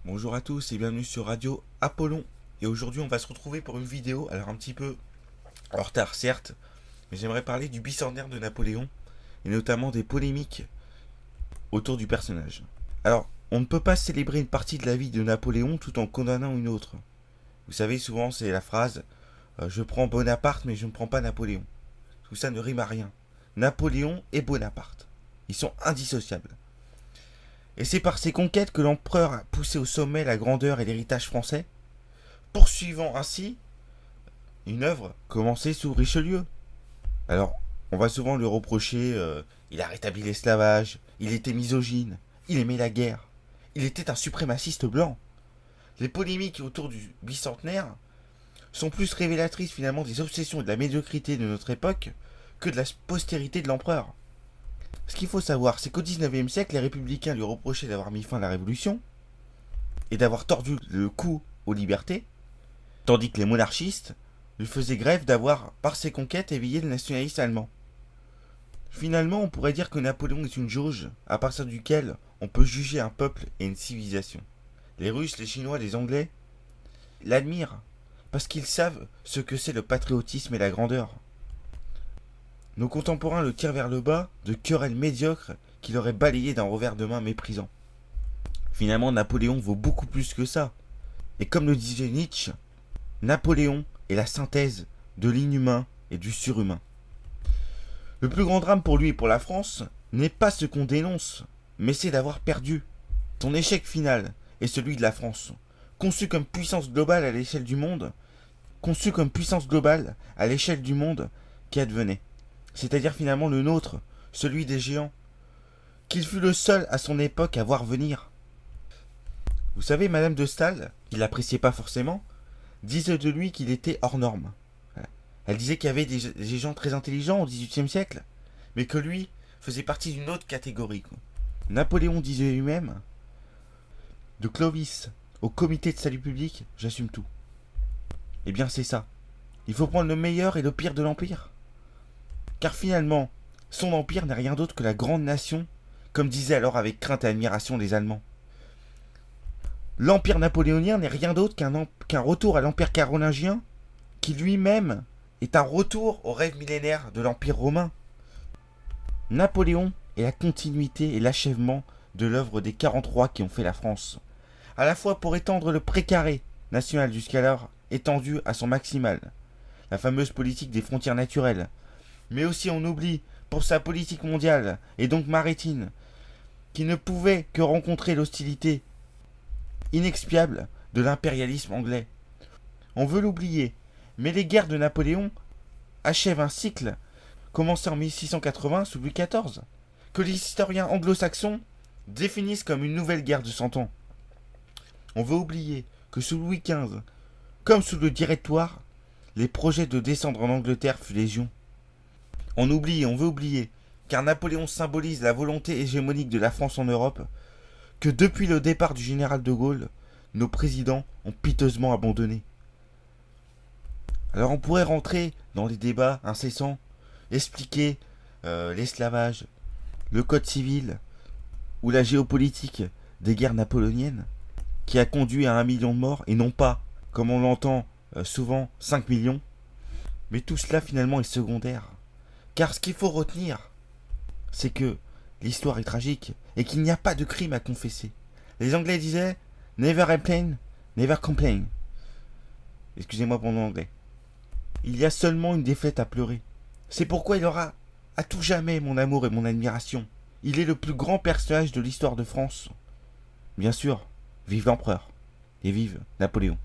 Bonjour à tous et bienvenue sur Radio Apollon. Et aujourd'hui on va se retrouver pour une vidéo, alors un petit peu en retard certes, mais j'aimerais parler du bicentenaire de Napoléon et notamment des polémiques autour du personnage. Alors, on ne peut pas célébrer une partie de la vie de Napoléon tout en condamnant une autre. Vous savez, souvent c'est la phrase je prends Bonaparte mais je ne prends pas Napoléon. Tout ça ne rime à rien. Napoléon et Bonaparte. Ils sont indissociables. Et c'est par ses conquêtes que l'empereur a poussé au sommet la grandeur et l'héritage français, poursuivant ainsi une œuvre commencée sous Richelieu. Alors, on va souvent lui reprocher il a rétabli l'esclavage, il était misogyne, il aimait la guerre, il était un suprémaciste blanc. Les polémiques autour du bicentenaire sont plus révélatrices finalement des obsessions et de la médiocrité de notre époque que de la postérité de l'empereur. Ce qu'il faut savoir, c'est qu'au XIXe siècle, les républicains lui reprochaient d'avoir mis fin à la Révolution et d'avoir tordu le cou aux libertés, tandis que les monarchistes lui faisaient grève d'avoir, par ses conquêtes, éveillé le nationalisme allemand. Finalement, on pourrait dire que Napoléon est une jauge à partir duquel on peut juger un peuple et une civilisation. Les Russes, les Chinois, les Anglais l'admirent parce qu'ils savent ce que c'est le patriotisme et la grandeur. Nos contemporains le tirent vers le bas de querelles médiocres qu'il aurait balayées d'un revers de main méprisant. Finalement, Napoléon vaut beaucoup plus que ça. Et comme le disait Nietzsche, Napoléon est la synthèse de l'inhumain et du surhumain. Le plus grand drame pour lui et pour la France n'est pas ce qu'on dénonce, mais c'est d'avoir perdu. Son échec final est celui de la France, conçue comme puissance globale à l'échelle du monde, qui advenait. C'est-à-dire finalement le nôtre, celui des géants, qu'il fut le seul à son époque à voir venir. Vous savez, Madame de Staël, qui l'appréciait pas forcément, disait de lui qu'il était hors norme. Elle disait qu'il y avait des gens très intelligents au XVIIIe siècle, mais que lui faisait partie d'une autre catégorie. Napoléon disait lui-même, de Clovis au comité de salut public, j'assume tout. Eh bien c'est ça. Il faut prendre le meilleur et le pire de l'Empire. Car finalement, son empire n'est rien d'autre que la grande nation, comme disaient alors avec crainte et admiration les Allemands. L'empire napoléonien n'est rien d'autre qu'un retour à l'empire carolingien, qui lui-même est un retour au rêve millénaire de l'empire romain. Napoléon est la continuité et l'achèvement de l'œuvre des 40 rois qui ont fait la France, à la fois pour étendre le précaré national jusqu'alors étendu à son maximal, la fameuse politique des frontières naturelles, mais aussi on oublie pour sa politique mondiale et donc maritime, qui ne pouvait que rencontrer l'hostilité inexpiable de l'impérialisme anglais. On veut l'oublier, mais les guerres de Napoléon achèvent un cycle commencé en 1680 sous Louis XIV, que les historiens anglo-saxons définissent comme une nouvelle guerre de 100 ans. On veut oublier que sous Louis XV, comme sous le Directoire, les projets de descendre en Angleterre furent légion. On veut oublier, car Napoléon symbolise la volonté hégémonique de la France en Europe, que depuis le départ du général de Gaulle, nos présidents ont piteusement abandonné. Alors on pourrait rentrer dans les débats incessants, expliquer l'esclavage, le code civil ou la géopolitique des guerres napoléoniennes, qui a conduit à 1 million de morts et non pas, comme on l'entend souvent, 5 millions. Mais tout cela finalement est secondaire. Car ce qu'il faut retenir, c'est que l'histoire est tragique et qu'il n'y a pas de crime à confesser. Les Anglais disaient never complain, never complain. Excusez-moi pour mon anglais. Il y a seulement une défaite à pleurer. C'est pourquoi il aura à tout jamais mon amour et mon admiration. Il est le plus grand personnage de l'histoire de France. Bien sûr, vive l'empereur et vive Napoléon.